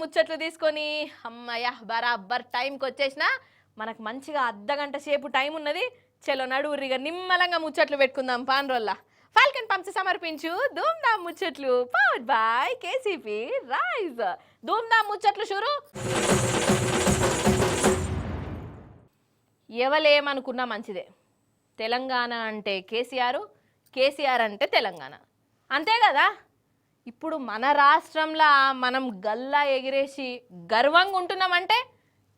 ముచ్చట్లు తీసుకొని అమ్మయ్య బరాబర్ టైంకి వచ్చేసిన. మనకు మంచిగా అర్ధగంట సేపు టైం ఉన్నది. చలో నడువురిగా నిమ్మలంగా ముచ్చట్లు పెట్టుకుందాం పాన్రోల్లా. ఫాల్కన్ పంప్స్ సమర్పించు Dhoom Dham Muchatlu powered by KCP rice. Dhoom Dham ముచ్చట్లు షురు. ఎవలేమనుకున్నా మంచిదే, తెలంగాణ అంటే కేసీఆర్, కేసీఆర్ అంటే తెలంగాణ, అంతే కదా. ఇప్పుడు మన రాష్ట్రంలో మనం గల్లా ఎగిరేసి గర్వంగా ఉంటున్నామంటే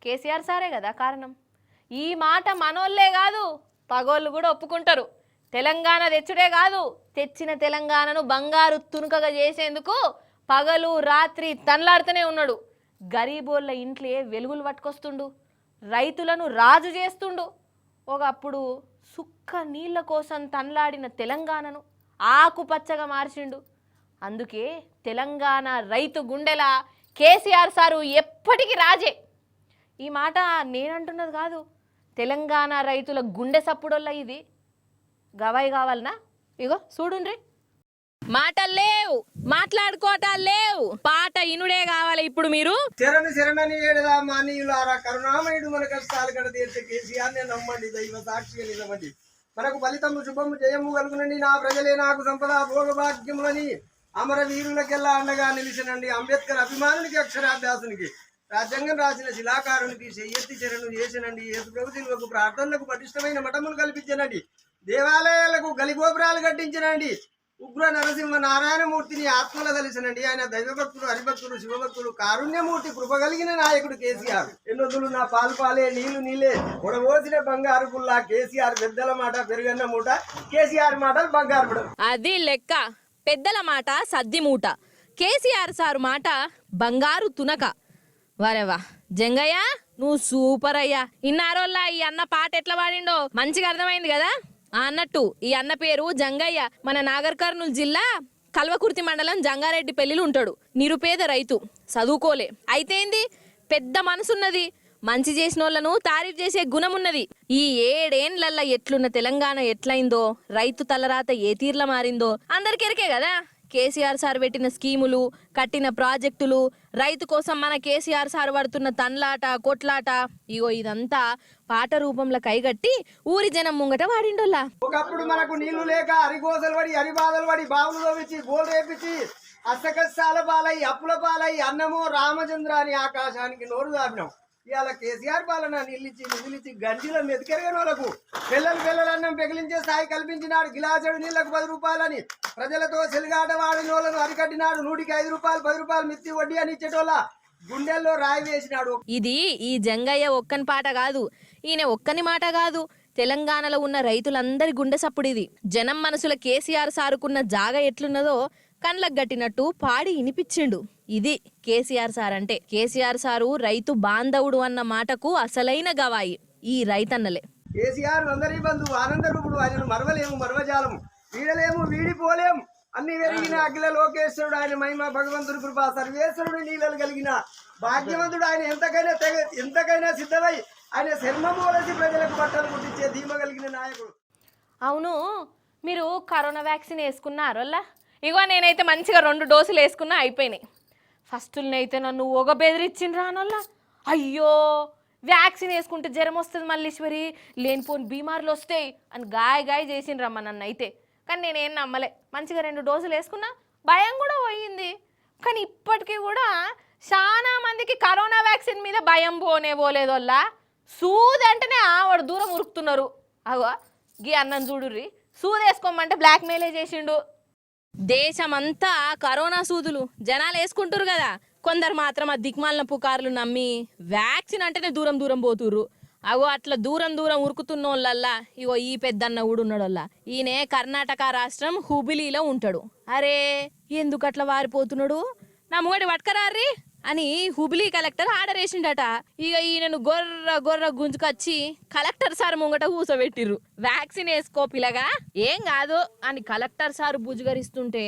కేసీఆర్ సారే కదా కారణం. ఈ మాట మనోళ్ళే కాదు పగోళ్ళు కూడా ఒప్పుకుంటారు. తెలంగాణ తెచ్చుడే కాదు, తెచ్చిన తెలంగాణను బంగారు తునుకగా చేసేందుకు పగలు రాత్రి తన్లాడుతూనే ఉన్నాడు. గరీబోళ్ళ ఇంట్లో వెలుగులు పట్టుకొస్తుండు, రైతులను రాజు చేస్తుండు. ఒకప్పుడు సుక్క నీళ్ళ కోసం తన్లాడిన తెలంగాణను ఆకుపచ్చగా మార్చిండు. అందుకే తెలంగాణ రైతు గుండెల కేసీఆర్ సారు ఎప్పటికీ రాజే. ఈ మాట నేనంటున్నది కాదు, తెలంగాణ రైతుల గుండె సప్పుడొల్ల ఇది. గవాయి కావాలనా? ఇగో చూడుండ్రి. మాటలు లేవు, మాట్లాడుకోవటాలు లేవు, పాట ఇనుడే కావాలి. ఇప్పుడు మీరు శరణని ఏడదా మానీయులారా, కరుణామయుడు మన కష్టాలు కడ తీర్చే కేసీఆర్నే నమ్మండి, దైవ సాక్షిగా నిలవండి. మనకు ఫలితము శుభము జయము కలుగునండి, నా ప్రజలే నాకు సంపద భోగభాగ్యములని అమర వీరులకెల్లా అండగా నిలిచినండి. అంబేద్కర్ అభిమానునికి అక్షరాభ్యాసునికి రాజ్యాంగం రాసిన శిలాకారునికి చెయ్యెత్తి చరణు చేసినండి. యేసు ప్రభుత్వ ప్రార్థనలకు పటిష్టమైన మఠములు కల్పించనండి, దేవాలయాలకు గలిగోపురాలు కట్టించనండి. ఉగ్ర నరసింహ నారాయణమూర్తిని ఆత్మల కలిసినండి. ఆయన దైవభక్తులు, హరిభక్తులు, శివభక్తులు, కారుణ్యమూర్తి కృప కలిగిన నాయకుడు కేసీఆర్. ఎన్నొద్దులు నా పాలు పాలే నీళ్లు నీలే ఉడబోసిన బంగారు పుల్లా కేసీఆర్. పెద్దల మాట పెరుగన్న మూట, కేసీఆర్ మాటలు బంగారు పడ. అది లెక్క. పెద్దల మాట సద్ది మూట, కేసీఆర్ సారు మాట బంగారు తునక. వరేవా జంగయ్య, నువ్వు సూపర్ అయ్యా. ఇన్నారోల్లా ఈ అన్న పాట ఎట్లా పాడిండో మంచిగా అర్థమైంది కదా. అన్నట్టు ఈ అన్న పేరు జంగయ్య. మన నాగర్ కర్నూలు జిల్లా కల్వకుర్తి మండలం జంగారెడ్డి పెళ్లిలు ఉంటాడు. నిరుపేద రైతు, చదువుకోలే. అయితే ఏంది, పెద్ద మనసున్నది, మంచి చేసిన వాళ్ళను తారీఫ్ చేసే గుణం ఉన్నది. ఈ 7 ఏండ్లల్లా ఎట్లున్న తెలంగాణ ఎట్లయిందో, రైతు తలరాత ఏ తీర్ల మారిందో అందరికి ఎరికే కదా. కేసీఆర్ సార్ పెట్టిన స్కీములు, కట్టిన ప్రాజెక్టులు, రైతు కోసం మన కేసీఆర్ సార్ పడుతున్న తన్లాట కొట్లాట, ఇగో ఇదంతా పాట రూపంలో కైగట్టి ఊరి జనం ముంగట వాడిండోల్లా. ఒకప్పుడు మనకు నీళ్లు లేక అరిగోసలు పడి, అరిబాధలు పడి, బావులు తోపించి, గోలు రేపించి, అష్టకష్టాల పాలై, అప్పుల పాలై, అన్నమో రామచంద్ర అని ఆకాశానికి నోరు దాపినాం. ఇవాళ కేసీఆర్ పాలన నీళ్ళిచ్చి నిధులిచ్చి గంజిలో మెతికెరగని వాళ్ళకు పిల్లలు అన్నం పెగిలించే స్థాయి కల్పించినాడు. గిలాసెడు నీళ్లకు 10 రూపాయలని ప్రజలతో చెలిగాట వాడిన వాళ్ళను అరికట్టినాడు. 100కి 5 రూపాయలు, 10 రూపాయలు మిత్తి వడ్డీ అని ఇచ్చేటోళ్ళ గుండెల్లో రాయి వేసినాడు. ఇది ఈ జంగయ్య ఒక్కని పాట కాదు, ఈయన ఒక్కని మాట కాదు, తెలంగాణలో ఉన్న రైతులందరి గుండె సప్పుడిది. జనం మనసుల కేసీఆర్ సారుకున్న జాగ ఎట్లున్నదో కండ్లకు గట్టినట్టు పాడి ఇనిపించిండు. ఇది కేసీఆర్ సార్ అంటే. కేసీఆర్ సారు రైతు బాంధవుడు అన్న మాటకు అసలైన గవాయి ఈ రైతన్నలే. కేసీఆర్ అందరి బంధువు, ఆనంద రూపుడు, ఆయనను మరవలేము, మరవజాలము, వీడలేము, వీడిపోలేము. అన్ని వెలిగిన అఖిల లోకేశ్వరుడు, ఆయన మహిమ భగవంతుడి కృప, సర్వేశ్వరుడు నీళ్ళలు కలిగిన భాగ్యవంతుడు. ఆయన ఎంతకైనా సిద్ధమై ఆయన శర్మము వలసి ప్రజలకు బట్టలు కుట్టించే ధీమ కలిగిన నాయకుడు. అవును, మీరు కరోనా వ్యాక్సిన్ వేసుకున్నారోల్లా? ఇగో నేనైతే మంచిగా 2 డోసులు వేసుకున్నా, అయిపోయినాయి. ఫస్ట్నైతే నన్ను ఒక బెదిరిచ్చిండ్రా అనల్లా. అయ్యో వ్యాక్సిన్ వేసుకుంటే జ్వరం వస్తుంది మల్లీశ్వరి, లేనిపోని బీమార్లు వస్తాయి అని గాయ చేసిండ్రమ్మ నన్ను అయితే. కానీ నేనేం నమ్మలే, మంచిగా 2 డోసులు వేసుకున్నా, భయం కూడా పోయింది. కానీ ఇప్పటికీ కూడా చాలా మందికి కరోనా వ్యాక్సిన్ మీద భయం పోలేదు వల్ల. సూది అంటేనే వాడు దూరం ఉరుకుతున్నారు. అగో గీ అన్నం చూడుర్రి, సూది వేసుకోమంటే బ్లాక్మెయిలే చేసిండు. దేశమంతా కరోనా సూదులు జనాలు వేసుకుంటారు కదా, కొందరు మాత్రం ఆ దిక్మాలిన పుకార్లు నమ్మి వ్యాక్సిన్ అంటేనే దూరం పోతుర్రు. అగో అట్లా దూరం ఉరుకుతున్న వాళ్ళల్లా ఇగో ఈ పెద్దన్న కూడా ఉన్నాడల్లా. ఈయన కర్ణాటక రాష్ట్రం హుబిలీలో ఉంటాడు. అరే ఎందుకు అట్లా వారిపోతున్నాడు, నా ముంగడి పట్టుకరారి అని హుబిలీ కలెక్టర్ ఆర్డర్ వేసిండట. ఇక ఈయనను గొర్ర గుంజుకొచ్చి కలెక్టర్ సార్ ముంగట కూసోబెట్టిర్రు. వ్యాక్సిన్ వేసుకో పిల్లగా, ఏం కాదు అని కలెక్టర్ సార్ బుజుగరిస్తుంటే,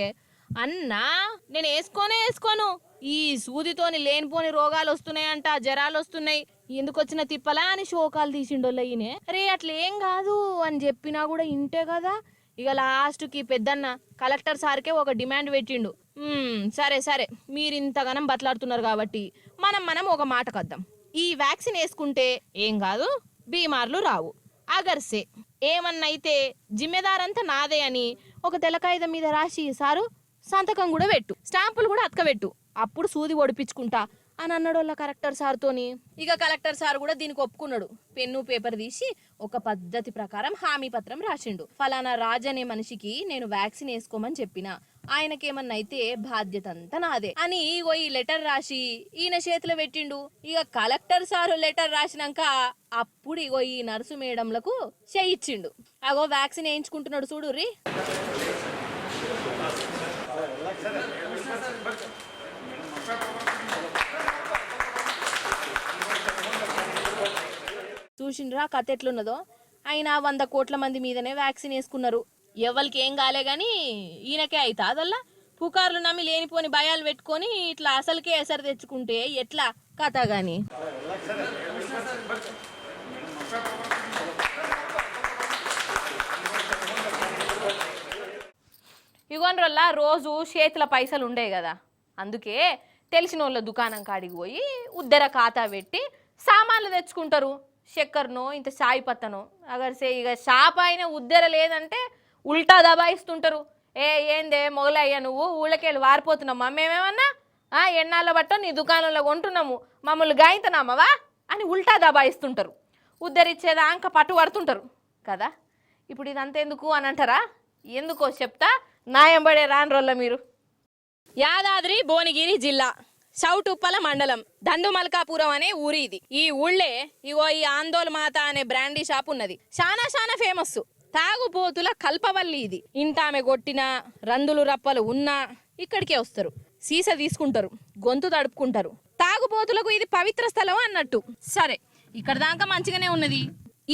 అన్నా నేను వేసుకోను, ఈ సూదితోని లేనిపోని రోగాలు వస్తున్నాయంట, జ్వరాలు వస్తున్నాయి, ఎందుకు వచ్చిన తిప్పలా అని శోకాలు తీసిండోళ్ళ ఈయన. అరే అట్లా ఏం కాదు అని చెప్పినా కూడా ఇంటే కదా. ఇక లాస్ట్కి పెద్దన్న కలెక్టర్ సార్కే ఒక డిమాండ్ పెట్టిండు. సరే సరే మీరు ఇంతగానం బతలాడుతున్నారు కాబట్టి మనం ఒక మాట కద్దాం. ఈ వ్యాక్సిన్ వేసుకుంటే ఏం కాదు, బీమార్లు రావు. అగర్సే ఏమన్నా అయితే జిమ్మెదారంతా నాదే అని ఒక తెల్లకాయిద మీద రాసి సారు సంతకం కూడా పెట్టు, స్టాంపులు కూడా అతకబెట్టు, అప్పుడు సూది ఒడిపించుకుంటా అని అన్నాడు వాళ్ళ కలెక్టర్ సార్తోని. ఇక కలెక్టర్ సార్ కూడా దీనికి ఒప్పుకున్నాడు. పెన్ను పేపర్ తీసి ఒక పద్ధతి ప్రకారం హామీ పత్రం రాసిండు. ఫలానా రాజ్ అనే మనిషికి నేను వ్యాక్సిన్ వేసుకోమని చెప్పిన, ఆయనకేమన్నా అయితే బాధ్యత అంతా నాదే అని ఇగో ఈ లెటర్ రాసి ఈయన చేతిలో పెట్టిండు. ఇక కలెక్టర్ సారు లెటర్ రాసినాక అప్పుడు ఇగో ఈ నర్సు మేడంలకు చేయించిండు. అగో వ్యాక్సిన్ వేయించుకుంటున్నాడు చూడుర్రి. చూసిండ్రా కథ ఎట్లున్నదో. ఆయన 100 కోట్ల మంది మీదనే వ్యాక్సిన్ వేసుకున్నారు. ఎవరికి ఏం కాలే గాని ఈయనకే అవుతా అదల్లా. పుకార్లు నమ్మి లేనిపోని భయాలు పెట్టుకొని ఇట్లా అసలుకే ఎసరు తెచ్చుకుంటే ఎట్లా కథ గాని. ఇగోన్రల్లా రోజు చేతుల పైసలు ఉండే కదా, అందుకే తెలిసిన వాళ్ళ దుకాణం కాడికి పోయి ఉద్దర ఖాతా పెట్టి సామాన్లు తెచ్చుకుంటారు. చక్కెరనో ఇంత సాయి పత్తనో అగర్సే ఇక షాప్ అయినా ఉద్దర లేదంటే ఉల్టా దబాయిస్తుంటారు. ఏందే మొగలయ్యా నువ్వు ఊళ్ళకెళ్ళి వారిపోతున్నామా మేమేమన్నా ఎన్నాళ్ళ బట్టో నీ దుకాణంలో కొంటున్నాము మమ్మల్ని గాయింతనామవా అని ఉల్టా దబాయిస్తుంటారు. ఉద్దరిచ్చేదాక పట్టు పడుతుంటారు కదా. ఇప్పుడు ఇదంతా ఎందుకు అని అంటారా? ఎందుకో చెప్తా, నాయంబడే రాని రోజుల మీరు. యాదాద్రి భువనగిరి జిల్లా చౌటుప్పల మండలం దండుమల్కాపురం అనే ఊరి ఇది. ఈ ఊళ్ళే ఇగో ఈ ఆందోళ మాత అనే బ్రాండీ షాప్ ఉన్నది. చాలా ఫేమస్. తాగుబోతుల కల్పవల్లి ఇది. ఇంటామె కొట్టిన రందులు రప్పలు ఉన్నా ఇక్కడికే వస్తారు. సీస తీసుకుంటారు, గొంతు తడుపుకుంటారు. తాగుబోతులకు ఇది పవిత్ర స్థలం అన్నట్టు. సరే ఇక్కడ దాకా మంచిగానే ఉన్నది.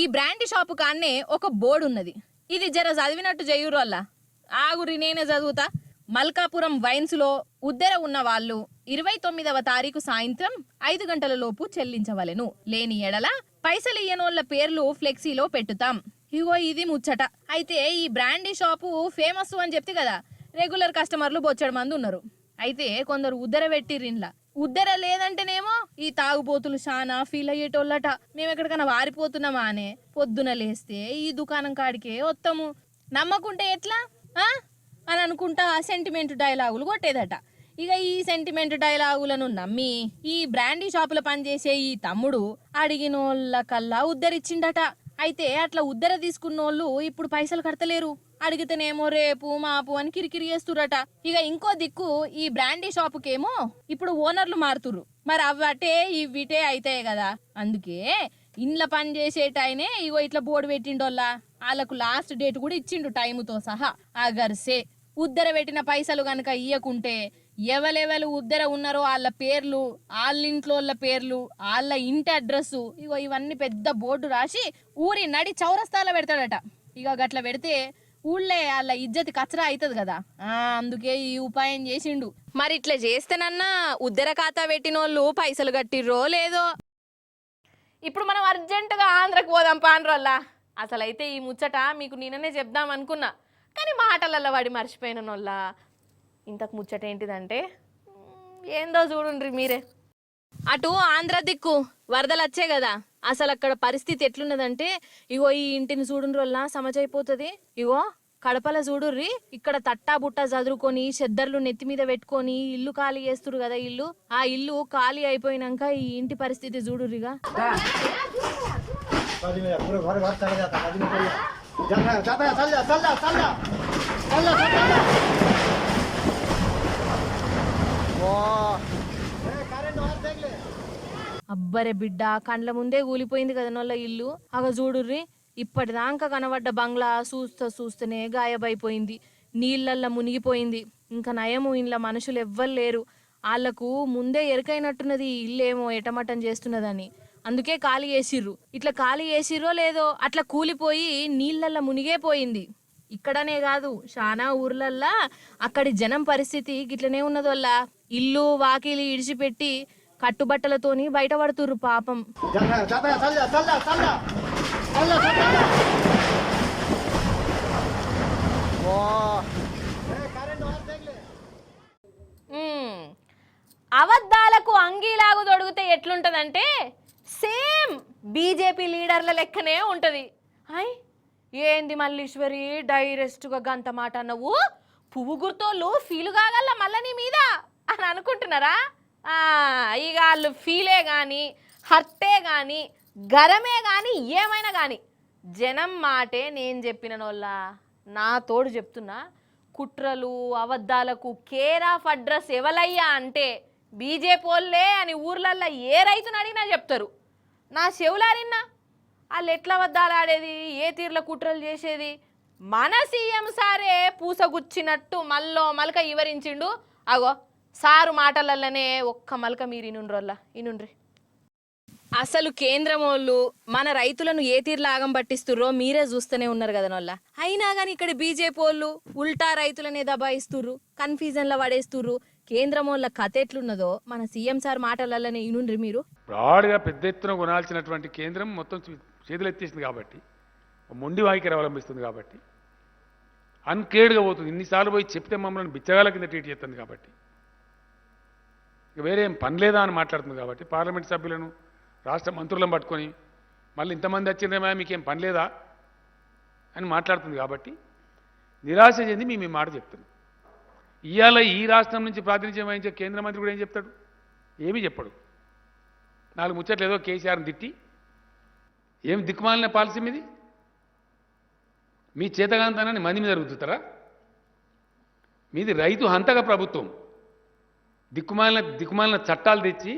ఈ బ్రాండీ షాపు కాన్నే ఒక బోర్డు ఉన్నది. ఇది జర చదివినట్టు చెయ్యూరు వల్ల ఆగురి నేనే చదువుతా. మల్కాపురం వైన్స్ లో ఉద్దెర ఉన్న వాళ్ళు 29వ తారీఖు సాయంత్రం 5 గంటల లోపు చెల్లించవలెను. లేని ఎడల పైసలు ఇయ్యనోళ్ల పేర్లు ఫ్లెక్సీలో పెట్టుతాం. ఇగో ఇది ముచ్చట. అయితే ఈ బ్రాండీ షాపు ఫేమస్ అని చెప్తే కదా, రెగ్యులర్ కస్టమర్లు బొచ్చడు మంది ఉన్నారు. అయితే కొందరు ఉద్దర పెట్టిర్రిన్లా. ఉద్దర లేదంటేనేమో ఈ తాగుబోతులు చాలా ఫీల్ అయ్యేటోళ్ళట. మేము ఎక్కడికైనా వారిపోతున్నామా అనే పొద్దున లేస్తే ఈ దుకాణం కాడికే వస్తాము. నమ్మకుంటే ఎట్లా అని అనుకుంటా సెంటిమెంట్ డైలాగులు కొట్టేదట. ఇక ఈ సెంటిమెంట్ డైలాగులను నమ్మి ఈ బ్రాండీ షాపులో పనిచేసే ఈ తమ్ముడు అడిగినోళ్ళ కల్లా ఉద్దరిచ్చిండట. అయితే అట్లా ఉద్దర తీసుకున్నోళ్ళు ఇప్పుడు పైసలు కడతలేరు. అడిగితేనేమో రేపు మాపు అని కిరికిరి చేస్తురట. ఇక ఇంకో దిక్కు ఈ బ్రాండీ షాపుకేమో ఇప్పుడు ఓనర్లు మారుతురు. మరి అవ్వటే ఇవిటే అవుతాయి కదా. అందుకే ఇండ్ల పని చేసేటైనే ఇగో ఇట్లా బోర్డు పెట్టిండోళ్ళ. వాళ్ళకు లాస్ట్ డేట్ కూడా ఇచ్చిండు టైముతో సహా. అగర్సే ఉద్దర పెట్టిన పైసలు గనక ఇయ్యకుంటే ఎవరెవరు ఉద్దర ఉన్నారో వాళ్ళ పేర్లు, వాళ్ళ ఇంట్లో వాళ్ళ పేర్లు, వాళ్ళ ఇంటి అడ్రస్ ఇగో ఇవన్నీ పెద్ద బోర్డు రాసి ఊరి నడి చౌరస్తాలో పెడతాడట. ఇక గట్ల పెడితే ఊళ్ళే వాళ్ళ ఇజ్జతి కచరా అవుతుంది కదా. అందుకే ఈ ఉపాయం చేసిండు. మరి ఇట్లా చేస్తేనన్నా ఉద్దర ఖాతా పెట్టినోళ్ళు పైసలు కట్టిర్రో లేదో. ఇప్పుడు మనం అర్జెంటుగా ఆంధ్రకు పోదాం పాండ్రల్లా. అసలైతే ఈ ముచ్చట మీకు నిన్ననే చెప్దాం అనుకున్నా, కానీ మాటలల్లో వాడి మర్చిపోయిన వాళ్ళ. ఇంతకు ముచ్చట ఏంటిదంటే ఏందో చూడుండ్రి మీరే. అటు ఆంధ్ర దిక్కు వరదలు వచ్చే కదా, అసలు అక్కడ పరిస్థితి ఎట్లున్నదంటే ఇగో ఈ ఇంటిని చూడుండ్రి వల్ల సమజైపోతుంది. ఇగో కడపల చూడుర్రి, ఇక్కడ తట్టా బుట్టా చదురుకొని చెద్దర్లు నెత్తి మీద పెట్టుకొని ఇల్లు ఖాళీ చేస్తురు కదా. ఆ ఇల్లు ఖాళీ అయిపోయినాక ఈ ఇంటి పరిస్థితి చూడుర్రిగా. అబ్బరే బిడ్డ, కండ్ల ముందే కూలిపోయింది కదా నోళ్ళ ఇల్లు. అగ చూడుర్రి, ఇప్పటిదాకా కనబడ్డ బంగ్లా చూస్తూనే గాయబైపోయింది, నీళ్ళల్లో మునిగిపోయింది. ఇంకా నయము ఇంట్లో మనుషులు ఎవ్వరు లేరు. వాళ్లకు ముందే ఎరకైనట్టున్నది ఇల్లేమో ఎటమటం చేస్తున్నదని. అందుకే ఖాళీ చేసిర్రు. ఇట్లా ఖాళీ చేసిర్రో లేదో అట్లా కూలిపోయి నీళ్ళల్లో మునిగే పోయింది. ఇక్కడనే కాదు, చాలా ఊర్లల్లా అక్కడి జనం పరిస్థితి గిట్లనే ఉన్నదోళ్ళ. ఇల్లు వాకిలి ఇడిచిపెట్టి కట్టుబట్టలతోని బయటపడుతుర్రు పాపం. ఉంటుందంటే సేమ్ బీజేపీ లీడర్ల లెక్కనే ఉంటుంది. అయ్ ఏంది మల్లీశ్వరి డైరెక్ట్గా గంత మాట అన్నవు, పువ్వు గుర్తోళ్ళు ఫీలు కాగల మళ్ళీ నీ మీద అని అనుకుంటున్నారా? ఇక వాళ్ళు ఫీలే కానీ హర్టే కానీ గరమే కానీ ఏమైనా కానీ జనం మాటే నేను చెప్పిన వాళ్ళ నా తోడు చెప్తున్నా. కుట్రలు అబద్ధాలకు కేర్ ఆఫ్ అడ్రస్ ఎవలయ్యా అంటే బీజేపీ వాళ్ళే అని ఊర్లల్లో ఏ రైతుని అడిగినా చెప్తారు. నా చెవులారిన్నా వాళ్ళు ఎట్లా అబద్ధాలు ఆడేది, ఏ తీర్ల కుట్రలు చేసేది మన సీఎం సారే పూసగుచ్చినట్టు మల్లో మలక వివరించిండు. అగో సారు మాటలల్లనే ఒక్క మలక మీరు ఇనుండ్రి. అసలు కేంద్రం వాళ్ళు మన రైతులను ఏ తీర్లా ఆగం పట్టిస్తుర్రో మీరే చూస్తూనే ఉన్నారు కదా నోళ్ళ. అయినా కానీ ఇక్కడ బీజేపీ వాళ్ళు ఉల్టా రైతులనే దబాయిస్తుర్రు, కన్ఫ్యూజన్లో పడేస్తుర్రు. కేంద్రం వాళ్ళ కథ ఎట్లున్నదో మన సీఎం సార్ మాటలల్లనే ఇనుండ్రి మీరు. బ్రాడ్గా పెద్ద ఎత్తున కొనాల్సినటువంటి కేంద్రం మొత్తం చేతులు ఎత్తేసింది కాబట్టి, మొండి వైఖరి అవలంబిస్తుంది కాబట్టి, అన్కేర్డ్గా పోతుంది. ఇన్నిసార్లు పోయి చెప్తే మమ్మల్ని బిచ్చగాల కింద ట్రీట్ చేస్తుంది కాబట్టి, ఇక వేరే ఏం పని లేదా అని మాట్లాడుతుంది కాబట్టి, పార్లమెంట్ సభ్యులను రాష్ట్ర మంత్రులను పట్టుకొని మళ్ళీ ఇంతమంది వచ్చిందేమో మీకేం పని లేదా అని మాట్లాడుతుంది కాబట్టి నిరాశ చెంది మేము ఈ మాట చెప్తున్నాం. ఇవాళ ఈ రాష్ట్రం నుంచి ప్రాతినిధ్యం వహించే కేంద్ర మంత్రి కూడా ఏం చెప్తాడు? ఏమీ చెప్పడు. 4 ముచ్చట్లు ఏదో కేసీఆర్ని తిట్టి ఏం దిక్కుమాలిన పాలసీ మీది, మీ చేతగాంతానని మంది మీద రుద్దుతారా? మీది రైతు హంతక ప్రభుత్వం. దిక్కుమాలిన చట్టాలు తెచ్చి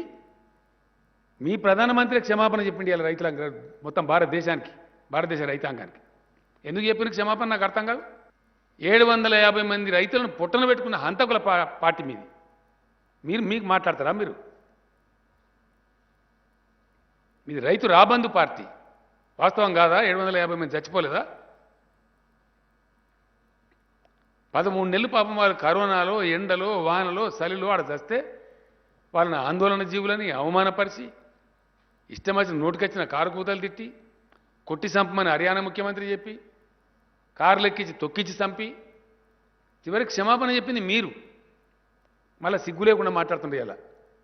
మీ ప్రధానమంత్రి క్షమాపణ చెప్పిండి ఇలా రైతుల మొత్తం భారతదేశ రైతాంగానికి. ఎందుకు చెప్పిన క్షమాపణ నాకు అర్థం కాదు. 750 మంది రైతులను పొట్టన పెట్టుకున్న హంతకుల పార్టీ మీది. మీకు మాట్లాడతారా మీరు? మీది రైతు రాబందు పార్టీ. వాస్తవం కాదా? 750 మంది చచ్చిపోలేదా? 13 నెలలు పాపం వాళ్ళు కరోనాలో ఎండలో వానలో చలిలో ఆడ చస్తే వాళ్ళని ఆందోళన జీవులని అవమానపరిచి ఇష్టం వచ్చిన నోటికొచ్చిన కారు కూతలు తిట్టి కొట్టి చంపమని హర్యానా ముఖ్యమంత్రి చెప్పి కారులు ఎక్కించి తొక్కించి చంపి చివరికి క్షమాపణ చెప్పింది మీరు. మళ్ళీ సిగ్గు లేకుండా మాట్లాడుతుండే ఇలా.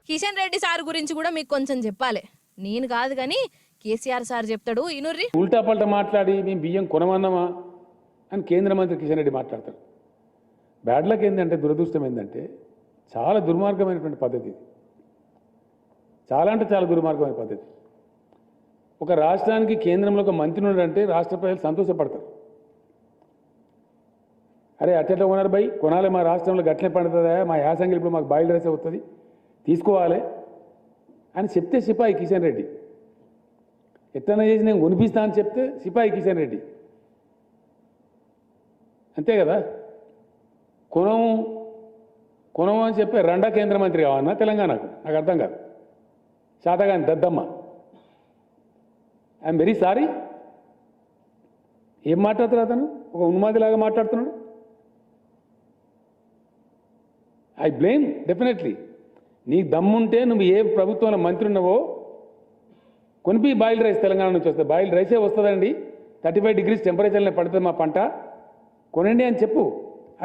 కిషన్ రెడ్డి సార్ గురించి కూడా మీకు కొంచెం చెప్పాలి. నేను కాదు కానీ కేసీఆర్ సార్ చెప్తాడు ఇనుర్రి. ఉల్టా పల్టా మాట్లాడి మేము బియ్యం కొనమన్నామా అని కేంద్ర మంత్రి కిషన్ రెడ్డి మాట్లాడతాడు. బ్యాడ్ లక్ ఏంటంటే, దురదృష్టం ఏంటంటే చాలా దుర్మార్గమైనటువంటి పద్ధతి. చాలా అంటే చాలా దుర్మార్గమైన పద్ధతి. ఒక రాష్ట్రానికి కేంద్రంలో ఒక మంత్రి ఉన్నాడంటే రాష్ట్ర ప్రజలు సంతోషపడతారు. అరే అట్లా కొనారు బై, కొనాలి, మా రాష్ట్రంలో గట్లే పండుతుందా, మా యాసంగిలు ఇప్పుడు మాకు బాయిల్ రైస్ అవుతుంది, తీసుకోవాలి అని చెప్తే సిపాయి కిషన్ రెడ్డి. ఎట్లన్నా చేసి నేను కొనిపిస్తా అని చెప్తే సిపాయి కిషన్ రెడ్డి. అంతే కదా. కొనము అని చెప్పి రెండా కేంద్ర మంత్రి కావన్నా తెలంగాణకు? నాకు అర్థం కాదు. శాతగాని దద్దమ్మ. I'm very sorry. ఏం మాట్లాడుతారు అతను? ఒక ఉన్మాదిలాగా మాట్లాడుతున్నాడు. I blame definitely. నీకు దమ్ముంటే నువ్వు ఏ ప్రభుత్వంలో మంత్రి ఉన్నావో కొనిపి బాయిల్ రైస్ తెలంగాణ నుంచి వస్తుంది. బాయిల్ రైసే వస్తుందండి, 35 degrees టెంపరేచర్లో పడుతుంది మా పంట, కొనండి అని చెప్పు.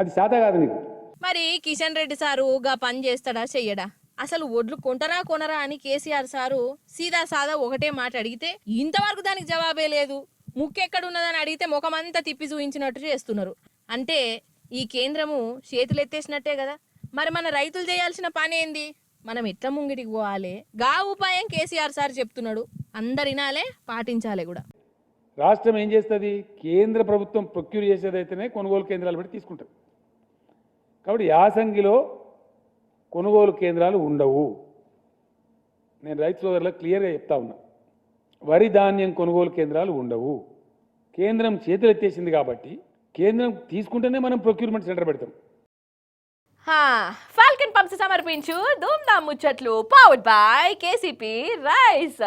అది శాత కాదు నీకు. మరి కిషన్ రెడ్డి సారు గా పని చేస్తాడా చెయ్యడా? అసలు ఒడ్లు కొంటరా కొనరా అని కేసీఆర్ సారు సీదా సాదా ఒకటే మాట అడిగితే ఇంతవరకు దానికి జవాబే లేదు. ముక్కెక్కడున్నదని అడిగితే ముఖమంతా తిప్పి చూయించినట్టు చేస్తున్నారు. అంటే ఈ కేంద్రము చేతులు ఎత్తేసినట్టే కదా. మరి మన రైతులు చేయాల్సిన పని ఏంది? మనం ఎట్లా ముంగిటికి పోవాలి? గా ఉపాయం కేసీఆర్ సార్ చెప్తున్నాడు. అందరు వినాలే, పాటించాలి కూడా. రాష్ట్రం ఏం చేస్తుంది? కేంద్ర ప్రభుత్వం ప్రొక్యూర్ చేసేదైతేనే కొనుగోలు కేంద్రాలు పెట్టి తీసుకుంటుంది. కాబట్టి యాసంగిలో కొనుగోలు కేంద్రాలు ఉండవు. నేను రైతు సోదరులకు క్లియర్గా చెప్తా ఉన్నా. వరి ధాన్యం కొనుగోలు కేంద్రాలు ఉండవు. కేంద్రం చేతులు ఎత్తేసింది కాబట్టి కేంద్రం తీసుకుంటేనే మనం ప్రొక్యూర్మెంట్ సెంటర్ పెడతాం. ఫాల్కన్ పంప్స్ సమర్పించు Dhoom Dham Muchatlu powered by KCP rice.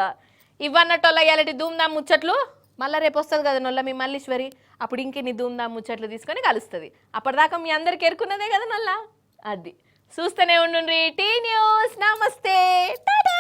ఇవన్నట్టోళ్ళ ఇయాలటి ధూమ్ధామ్ ముచ్చట్లు మళ్ళీ రేపు వస్తుంది కదా నొల్ల మీ మల్లీశ్వరి. అప్పుడు ఇంకెన్ని ధూమ్ధామ్ ముచ్చట్లు తీసుకొని కలుస్తుంది. అప్పటిదాకా మీ అందరికి ఎరుకున్నదే కదా నొల్ల. అది చూస్తూనే ఉండుండ్రి టీ న్యూస్. నమస్తే, టాటా.